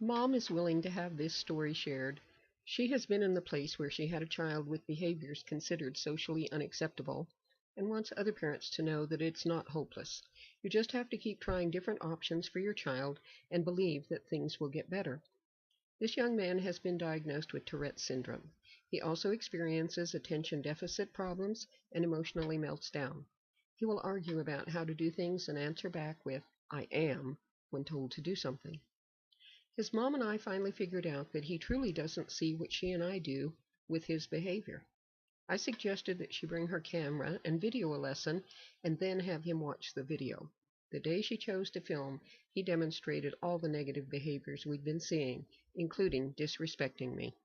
Mom is willing to have this story shared. She has been in the place where she had a child with behaviors considered socially unacceptable and wants other parents to know that it's not hopeless. You just have to keep trying different options for your child and believe that things will get better. This young man has been diagnosed with Tourette's syndrome. He also experiences attention deficit problems and emotionally melts down. He will argue about how to do things and answer back with, "I am," when told to do something. His mom and I finally figured out that he truly doesn't see what she and I do with his behavior. I suggested that she bring her camera and video a lesson and then have him watch the video. The day she chose to film, he demonstrated all the negative behaviors we'd been seeing, including disrespecting me.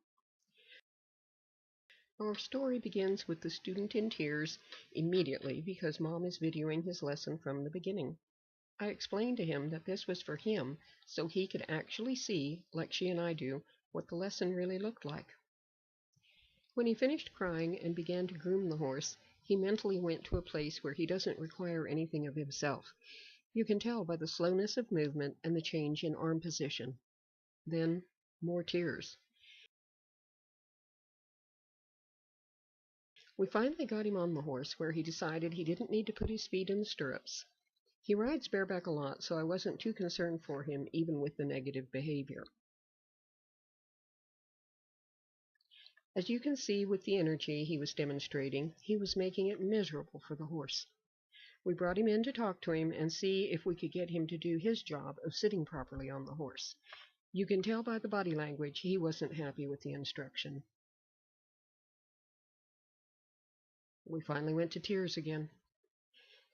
Our story begins with the student in tears immediately because Mom is videoing his lesson from the beginning. I explained to him that this was for him so he could actually see, like she and I do, what the lesson really looked like. When he finished crying and began to groom the horse, he mentally went to a place where he doesn't require anything of himself. You can tell by the slowness of movement and the change in arm position. Then, more tears. We finally got him on the horse where he decided he didn't need to put his feet in the stirrups. He rides bareback a lot, so I wasn't too concerned for him, even with the negative behavior. As you can see with the energy he was demonstrating, he was making it miserable for the horse. We brought him in to talk to him and see if we could get him to do his job of sitting properly on the horse. You can tell by the body language he wasn't happy with the instruction. We finally went to tears again.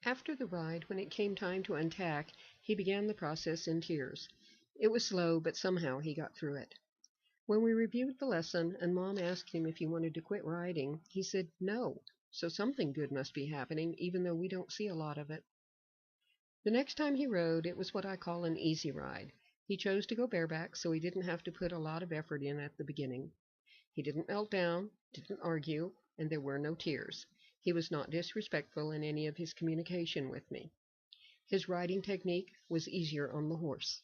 After the ride, when it came time to untack, he began the process in tears. It was slow, but somehow he got through it. When we reviewed the lesson and Mom asked him if he wanted to quit riding, he said no, so something good must be happening, even though we don't see a lot of it. The next time he rode, it was what I call an easy ride. He chose to go bareback, so he didn't have to put a lot of effort in at the beginning. He didn't melt down, didn't argue, and there were no tears. He was not disrespectful in any of his communication with me. His riding technique was easier on the horse.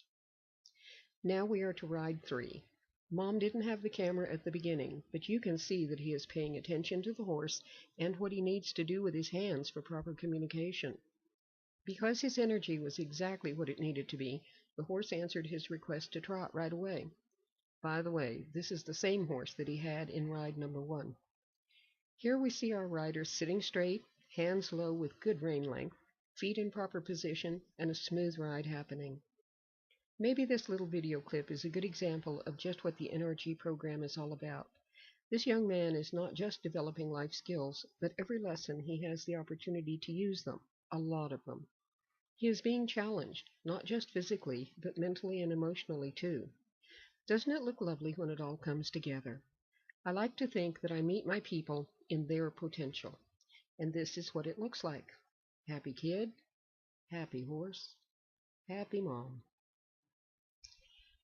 Now we are to ride 3. Mom didn't have the camera at the beginning, but you can see that he is paying attention to the horse and what he needs to do with his hands for proper communication. Because his energy was exactly what it needed to be, the horse answered his request to trot right away. By the way, this is the same horse that he had in ride number 1. Here we see our rider sitting straight, hands low with good rein length, feet in proper position, and a smooth ride happening. Maybe this little video clip is a good example of just what the NRG program is all about. This young man is not just developing life skills, but every lesson he has the opportunity to use them, a lot of them. He is being challenged, not just physically, but mentally and emotionally too. Doesn't it look lovely when it all comes together? I like to think that I meet my people in their potential, and this is what it looks like. Happy kid, happy horse, happy mom.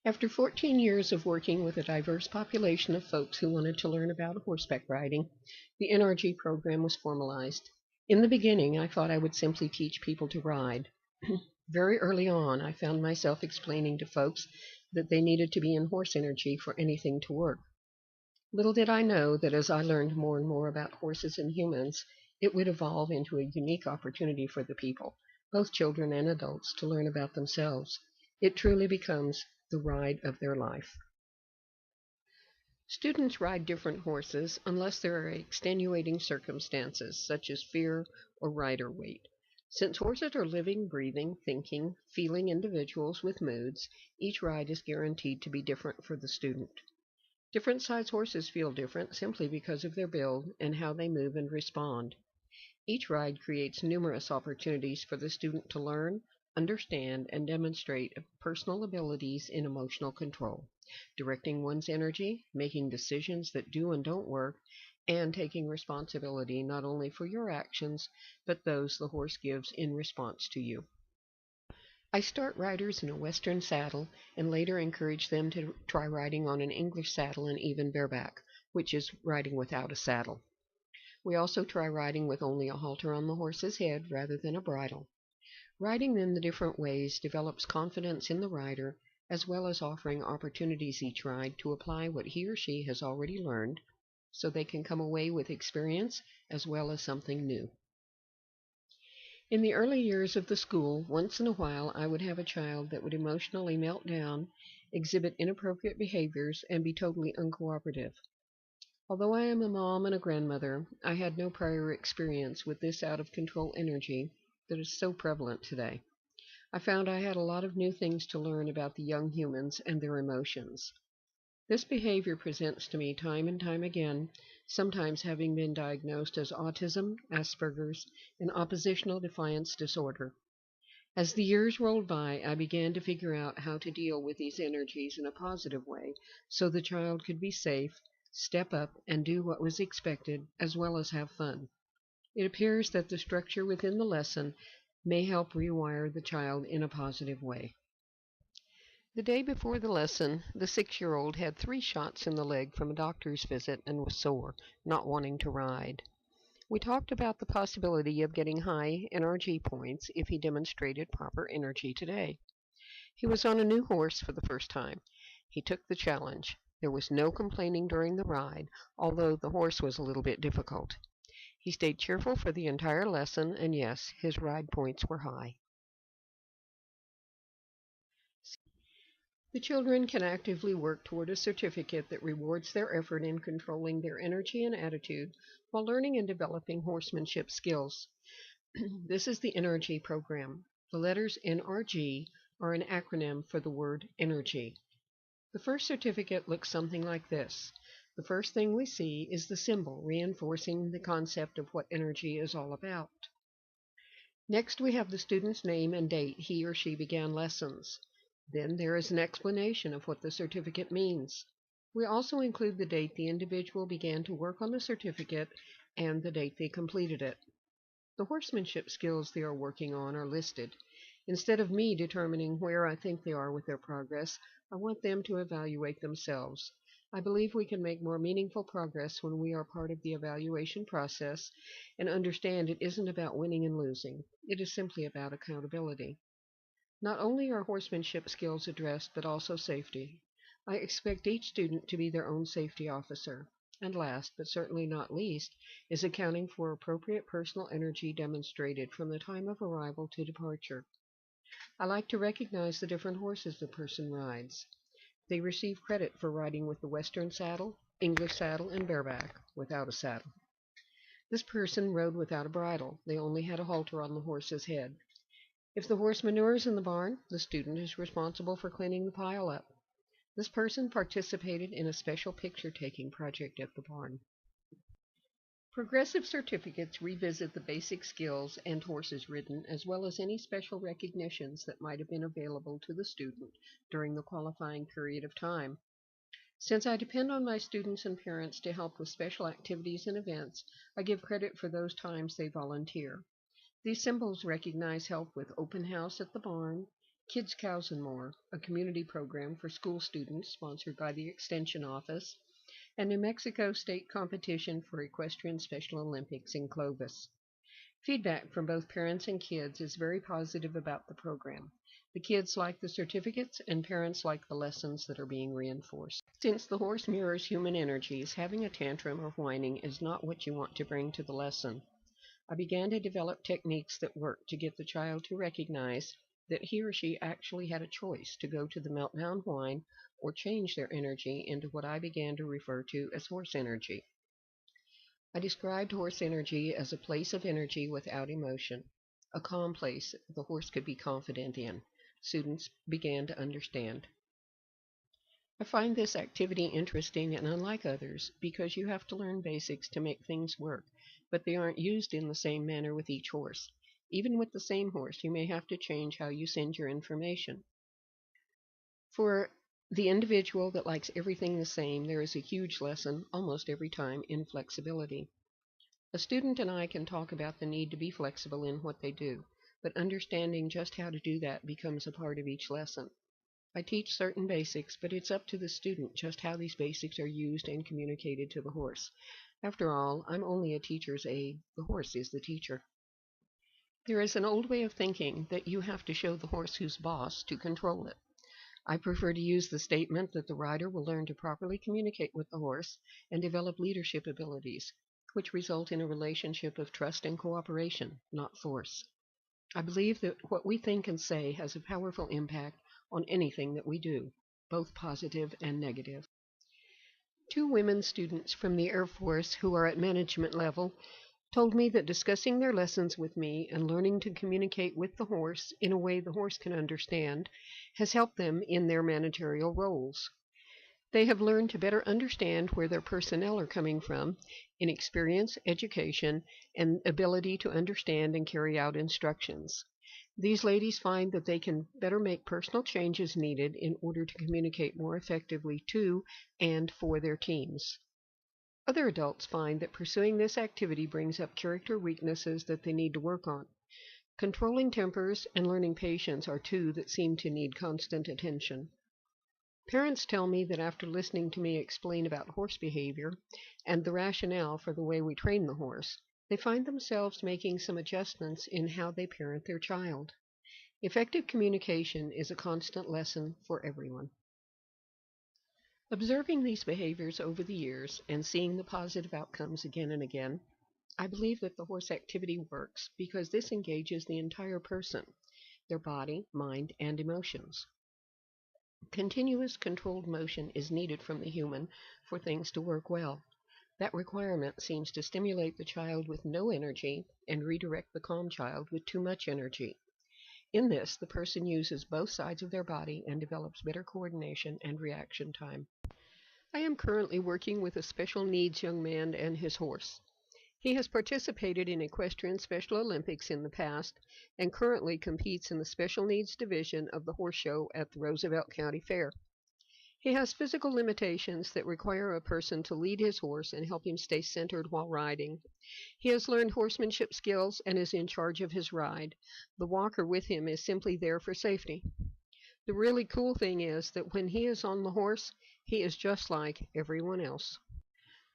After 14 years of working with a diverse population of folks who wanted to learn about horseback riding, the NRG program was formalized. In the beginning, I thought I would simply teach people to ride. Very early on, I found myself explaining to folks that they needed to be in horse energy for anything to work. Little did I know that as I learned more and more about horses and humans, it would evolve into a unique opportunity for the people, both children and adults, to learn about themselves. It truly becomes the ride of their life. Students ride different horses unless there are extenuating circumstances, such as fear or rider weight. Since horses are living, breathing, thinking, feeling individuals with moods, each ride is guaranteed to be different for the student. Different size horses feel different simply because of their build and how they move and respond. Each ride creates numerous opportunities for the student to learn, understand, and demonstrate personal abilities in emotional control, directing one's energy, making decisions that do and don't work, and taking responsibility not only for your actions, but those the horse gives in response to you. I start riders in a Western saddle and later encourage them to try riding on an English saddle and even bareback, which is riding without a saddle. We also try riding with only a halter on the horse's head rather than a bridle. Riding in the different ways develops confidence in the rider as well as offering opportunities each ride to apply what he or she has already learned so they can come away with experience as well as something new. In the early years of the school, once in a while I would have a child that would emotionally melt down, exhibit inappropriate behaviors, and be totally uncooperative. Although I am a mom and a grandmother, I had no prior experience with this out-of-control energy that is so prevalent today. I found I had a lot of new things to learn about the young humans and their emotions. This behavior presents to me time and time again, sometimes having been diagnosed as autism, Asperger's, and oppositional defiance disorder. As the years rolled by, I began to figure out how to deal with these energies in a positive way so the child could be safe, step up, and do what was expected, as well as have fun. It appears that the structure within the lesson may help rewire the child in a positive way. The day before the lesson, the 6-year-old had 3 shots in the leg from a doctor's visit and was sore, not wanting to ride. We talked about the possibility of getting high NRG points if he demonstrated proper energy today. He was on a new horse for the first time. He took the challenge. There was no complaining during the ride, although the horse was a little bit difficult. He stayed cheerful for the entire lesson, and yes, his ride points were high. The children can actively work toward a certificate that rewards their effort in controlling their energy and attitude while learning and developing horsemanship skills. This is the NRG program. The letters NRG are an acronym for the word energy. The first certificate looks something like this. The first thing we see is the symbol reinforcing the concept of what energy is all about. Next, we have the student's name and date he or she began lessons. Then there is an explanation of what the certificate means. We also include the date the individual began to work on the certificate and the date they completed it. The horsemanship skills they are working on are listed. Instead of me determining where I think they are with their progress, I want them to evaluate themselves. I believe we can make more meaningful progress when we are part of the evaluation process and understand it isn't about winning and losing. It is simply about accountability. Not only are horsemanship skills addressed, but also safety. I expect each student to be their own safety officer. And last, but certainly not least, is accounting for appropriate personal energy demonstrated from the time of arrival to departure. I like to recognize the different horses the person rides. They receive credit for riding with the Western saddle, English saddle, and bareback, without a saddle. This person rode without a bridle. They only had a halter on the horse's head. If the horse manures in the barn, the student is responsible for cleaning the pile up. This person participated in a special picture-taking project at the barn. Progressive certificates revisit the basic skills and horses ridden, as well as any special recognitions that might have been available to the student during the qualifying period of time. Since I depend on my students and parents to help with special activities and events, I give credit for those times they volunteer. These symbols recognize help with open house at the barn, Kids, Cows, and More, a community program for school students sponsored by the Extension Office, and New Mexico State Competition for Equestrian Special Olympics in Clovis. Feedback from both parents and kids is very positive about the program. The kids like the certificates, and parents like the lessons that are being reinforced. Since the horse mirrors human energies, having a tantrum or whining is not what you want to bring to the lesson. I began to develop techniques that work to get the child to recognize that he or she actually had a choice to go to the meltdown whine or change their energy into what I began to refer to as horse energy. I described horse energy as a place of energy without emotion, a calm place the horse could be confident in. Students began to understand. I find this activity interesting and unlike others because you have to learn basics to make things work, but they aren't used in the same manner with each horse. Even with the same horse, you may have to change how you send your information. For the individual that likes everything the same, there is a huge lesson almost every time in flexibility. A student and I can talk about the need to be flexible in what they do, but understanding just how to do that becomes a part of each lesson. I teach certain basics, but it's up to the student just how these basics are used and communicated to the horse. After all, I'm only a teacher's aide. The horse is the teacher. There is an old way of thinking that you have to show the horse who's boss to control it. I prefer to use the statement that the rider will learn to properly communicate with the horse and develop leadership abilities, which result in a relationship of trust and cooperation, not force. I believe that what we think and say has a powerful impact on anything that we do, both positive and negative. Two women students from the Air Force who are at management level told me that discussing their lessons with me and learning to communicate with the horse in a way the horse can understand has helped them in their managerial roles. They have learned to better understand where their personnel are coming from in experience, education, and ability to understand and carry out instructions. These ladies find that they can better make personal changes needed in order to communicate more effectively to and for their teams. Other adults find that pursuing this activity brings up character weaknesses that they need to work on. Controlling tempers and learning patience are two that seem to need constant attention. Parents tell me that after listening to me explain about horse behavior and the rationale for the way we train the horse, they find themselves making some adjustments in how they parent their child. Effective communication is a constant lesson for everyone. Observing these behaviors over the years and seeing the positive outcomes again and again, I believe that the horse activity works because this engages the entire person, their body, mind, and emotions. Continuous controlled motion is needed from the human for things to work well. That requirement seems to stimulate the child with no energy and redirect the calm child with too much energy. In this, the person uses both sides of their body and develops better coordination and reaction time. I am currently working with a special needs young man and his horse. He has participated in equestrian Special Olympics in the past and currently competes in the Special Needs Division of the horse show at the Roosevelt County Fair. He has physical limitations that require a person to lead his horse and help him stay centered while riding. He has learned horsemanship skills and is in charge of his ride. The walker with him is simply there for safety. The really cool thing is that when he is on the horse, he is just like everyone else.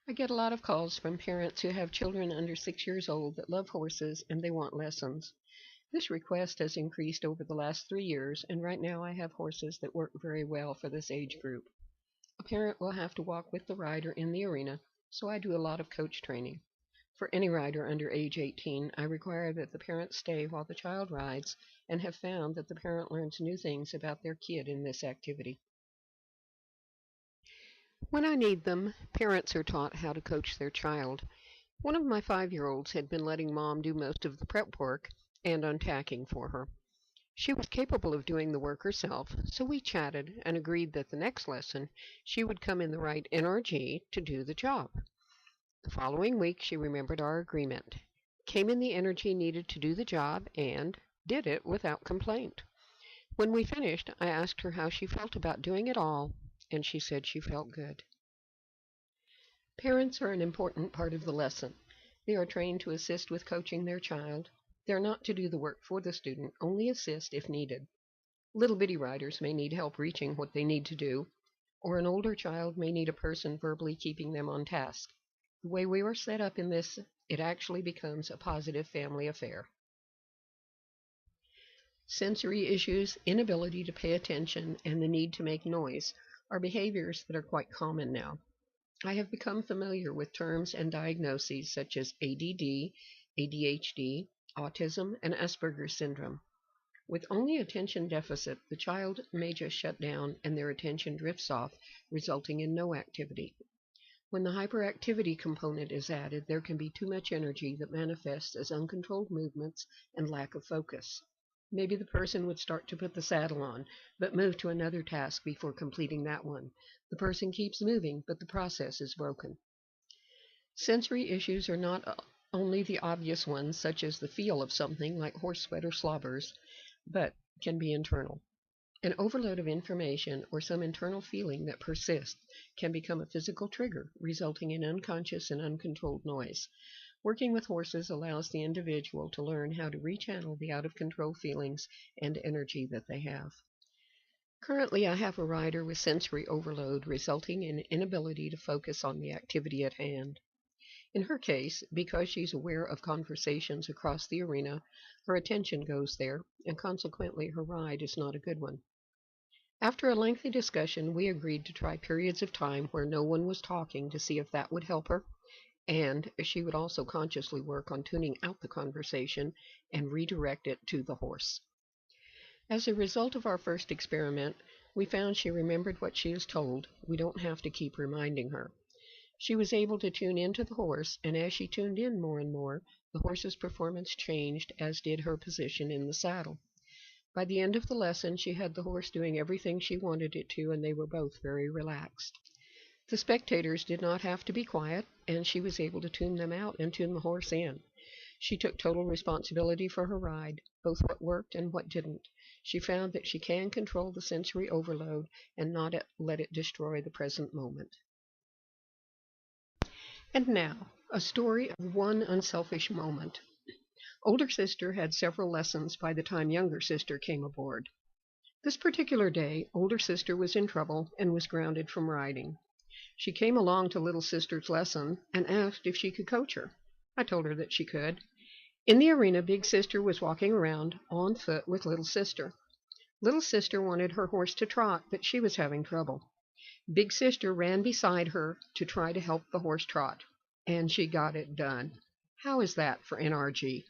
I get a lot of calls from parents who have children under 6 years old that love horses and they want lessons. This request has increased over the last 3 years, and right now I have horses that work very well for this age group. A parent will have to walk with the rider in the arena, so I do a lot of coach training. For any rider under age 18, I require that the parent stay while the child rides and have found that the parent learns new things about their kid in this activity. When I need them, parents are taught how to coach their child. One of my 5-year-olds had been letting Mom do most of the prep work and untacking for her. She was capable of doing the work herself, so we chatted and agreed that the next lesson she would come in the right NRG to do the job. The following week she remembered our agreement, came in the energy needed to do the job, and did it without complaint. When we finished, I asked her how she felt about doing it all, and she said she felt good. Parents are an important part of the lesson. They are trained to assist with coaching their child. They're not to do the work for the student, only assist if needed. Little bitty riders may need help reaching what they need to do, or an older child may need a person verbally keeping them on task. The way we are set up in this, it actually becomes a positive family affair. Sensory issues, inability to pay attention, and the need to make noise are behaviors that are quite common now. I have become familiar with terms and diagnoses such as ADD, ADHD, autism, and Asperger's syndrome. With only attention deficit, the child may just shut down and their attention drifts off, resulting in no activity. When the hyperactivity component is added, there can be too much energy that manifests as uncontrolled movements and lack of focus. Maybe the person would start to put the saddle on, but move to another task before completing that one. The person keeps moving, but the process is broken. Sensory issues are not only the obvious ones, such as the feel of something like horse sweat or slobbers, but can be internal. An overload of information or some internal feeling that persists can become a physical trigger, resulting in unconscious and uncontrolled noise. Working with horses allows the individual to learn how to rechannel the out-of-control feelings and energy that they have. Currently, I have a rider with sensory overload, resulting in inability to focus on the activity at hand. In her case, because she's aware of conversations across the arena, her attention goes there, and consequently her ride is not a good one. After a lengthy discussion, we agreed to try periods of time where no one was talking to see if that would help her, and she would also consciously work on tuning out the conversation and redirect it to the horse. As a result of our first experiment, we found she remembered what she is told. We don't have to keep reminding her. She was able to tune into the horse, and as she tuned in more and more, the horse's performance changed, as did her position in the saddle. By the end of the lesson, she had the horse doing everything she wanted it to, and they were both very relaxed. The spectators did not have to be quiet, and she was able to tune them out and tune the horse in. She took total responsibility for her ride, both what worked and what didn't. She found that she can control the sensory overload and not let it destroy the present moment. And now, a story of one unselfish moment. Older sister had several lessons by the time younger sister came aboard. This particular day, older sister was in trouble and was grounded from riding. She came along to little sister's lesson and asked if she could coach her. I told her that she could. In the arena, big sister was walking around on foot with little sister. Little sister wanted her horse to trot, but she was having trouble. Big sister ran beside her to try to help the horse trot, and she got it done. How is that for NRG?